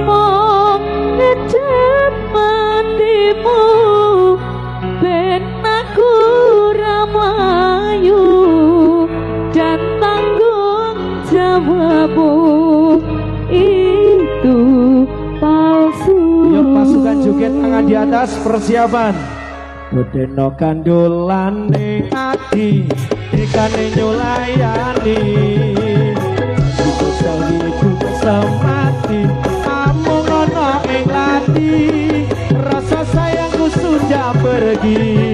mong ngecep matimu ben aku ramayu dan tanggung jawabmu itu palsu. Yuk pasukan joget tangan di atas, persiapan. Bedeno kandulane ati ikane nyulayani hidup hidup semati amung ono ing lati rasa sayangku sudah pergi